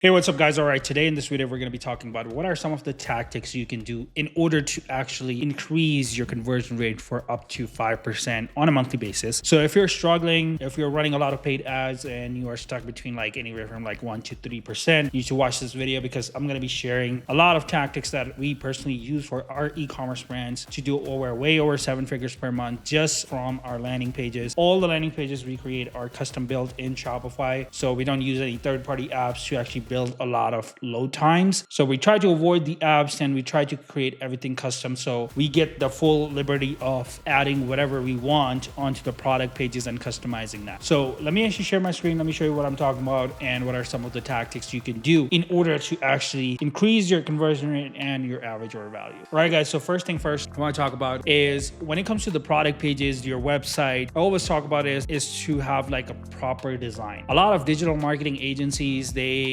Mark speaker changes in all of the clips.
Speaker 1: Hey, what's up guys? All right, today in this video, we're going to be talking about what are some of the tactics you can do in order to actually increase your conversion rate for up to 5% on a monthly basis. So if you're struggling, if you're running a lot of paid ads and you are stuck between like anywhere from like 1 to 3%, you need to watch this video because I'm going to be sharing a lot of tactics that we personally use for our e-commerce brands to do way over 7 figures per month just from our landing pages. All the landing pages we create are custom built in Shopify. So we don't use any third-party apps to actually build a lot of load times. So we try to avoid the apps and we try to create everything custom. So we get the full liberty of adding whatever we want onto the product pages and customizing that. So let me actually share my screen. Let me show you what I'm talking about and what are some of the tactics you can do in order to actually increase your conversion rate and your average order value. All right, guys. So first thing first, I want to talk about is when it comes to the product pages, your website, I always talk about is to have like a proper design. A lot of digital marketing agencies,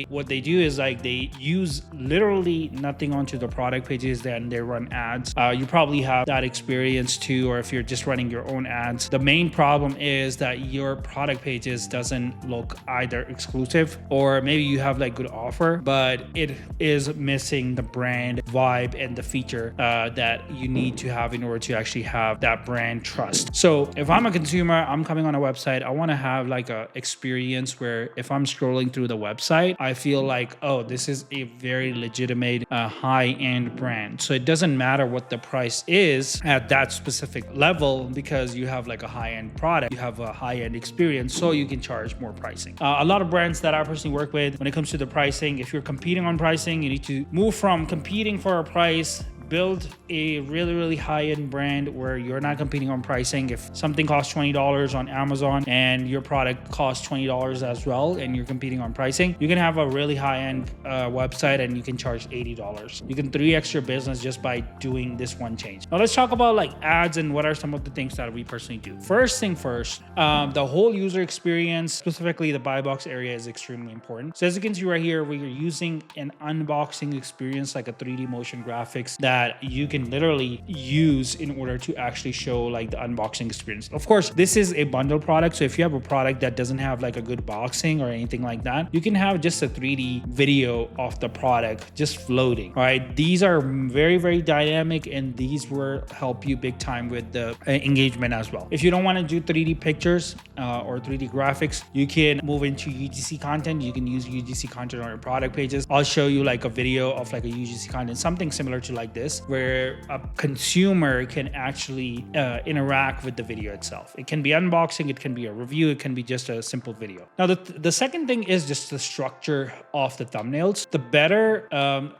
Speaker 1: what they do is like they use literally nothing onto the product pages, then they run ads. You probably have that experience too, or if you're just running your own ads. The main problem is that your product pages doesn't look either exclusive or maybe you have like good offer, but it is missing the brand vibe and the feature that you need to have in order to actually have that brand trust. So if I'm a consumer, I'm coming on a website, I want to have like a experience where if I'm scrolling through the website, I feel like, oh, this is a very legitimate high-end brand. So it doesn't matter what the price is at that specific level because you have like a high-end product, you have a high-end experience, so you can charge more pricing. A lot of brands that I personally work with, when it comes to the pricing, if you're competing on pricing, you need to move from competing for a price, build a really high-end brand where you're not competing on pricing. If something costs $20 on Amazon and your product costs $20 as well and you're competing on pricing, you can have a really high-end website and you can charge $80. You can 3x your business just by doing this one change. Now let's talk about like ads and what are some of the things that we personally do. First thing first, the whole user experience, specifically the buy box area, is extremely important. So as you can see right here, we are using an unboxing experience like a 3D motion graphics that you can literally use in order to actually show like the unboxing experience. Of course, this is a bundle product. So if you have a product that doesn't have like a good boxing or anything like that, you can have just a 3D video of the product just floating. All right. These are very dynamic and these will help you big time with the engagement as well. If you don't want to do 3D pictures or 3D graphics, you can move into UGC content. You can use UGC content on your product pages. I'll show you like a video of like a UGC content, something similar to like this, where a consumer can actually interact with the video itself. It can be unboxing, it can be a review, it can be just a simple video. Now, the second thing is just the structure of the thumbnails. The better,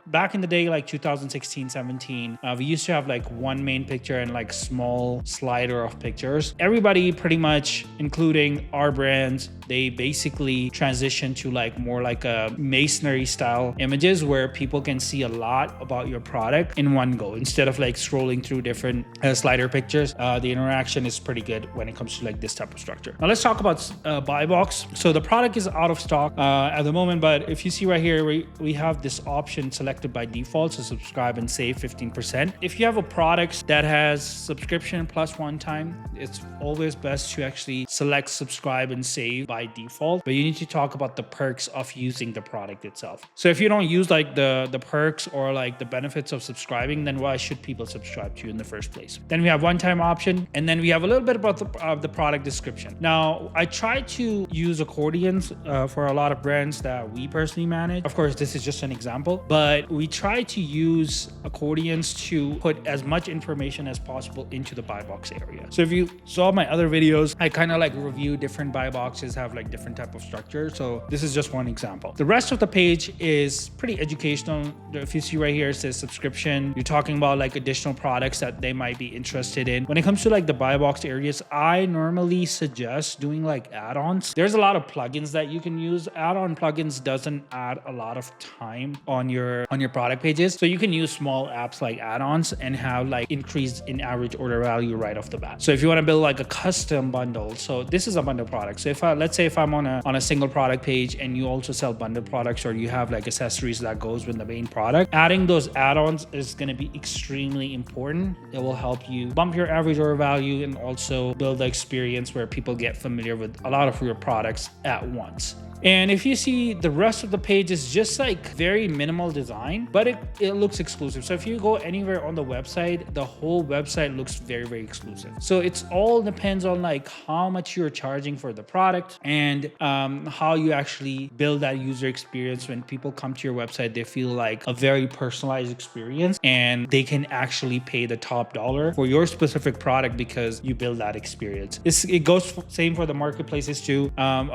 Speaker 1: back in the day, like 2016, 17, we used to have like one main picture and like small slider of pictures. Everybody pretty much, including our brands, they basically transition to like more like a masonry style images where people can see a lot about your product in one go. Instead of like scrolling through different slider pictures, the interaction is pretty good when it comes to like this type of structure. Now let's talk about buy box. So the product is out of stock at the moment, but if you see right here, we have this option selected by default, so subscribe and save 15%. If you have a product that has subscription plus one time, it's always best to actually select subscribe and save by default, but you need to talk about the perks of using the product itself. So if you don't use like the perks or like the benefits of subscribing, then why should people subscribe to you in the first place? Then we have one-time option, and then we have a little bit about the product description. Now, I try to use accordions for a lot of brands that we personally manage. Of course, this is just an example, but we try to use accordions to put as much information as possible into the buy box area. So if you saw my other videos, I kind of like review different buy boxes, have like different type of structure. So this is just one example. The rest of the page is pretty educational. If you see right here, it says subscription. You're talking about like additional products that they might be interested in. When it comes to like the buy box areas, I normally suggest doing like add-ons. There's a lot of plugins that you can use. Add-on plugins doesn't add a lot of time on your product pages. So you can use small apps like add-ons and have like increase in average order value right off the bat. So if you want to build like a custom bundle, so this is a bundle product. So if let's say if I'm on a single product page and you also sell bundle products or you have like accessories that goes with the main product, adding those add-ons is going to be extremely important. It will help you bump your average order value and also build the experience where people get familiar with a lot of your products at once. And if you see, the rest of the page is just like very minimal design, but it looks exclusive. So if you go anywhere on the website, the whole website looks very, very exclusive. So it's all depends on like how much you're charging for the product, and how you actually build that user experience. When people come to your website, they feel like a very personalized experience, and they can actually pay the top dollar for your specific product because you build that experience. It goes same for the marketplaces too.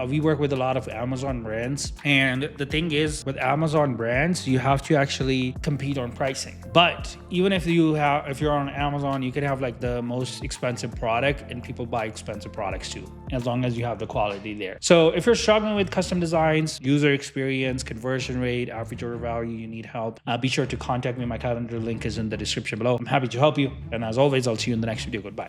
Speaker 1: We work with a lot of Amazon brands, and the thing is, with Amazon brands, you have to actually compete on pricing. But even if you're on Amazon, you can have like the most expensive product, and people buy expensive products too, as long as you have the quality there. So if you're struggling with custom designs, user experience, conversion rate, average order value, you need help, be sure to contact me. My calendar link is in the description below. I'm happy to help you. And as always, I'll see you in the next video. Goodbye.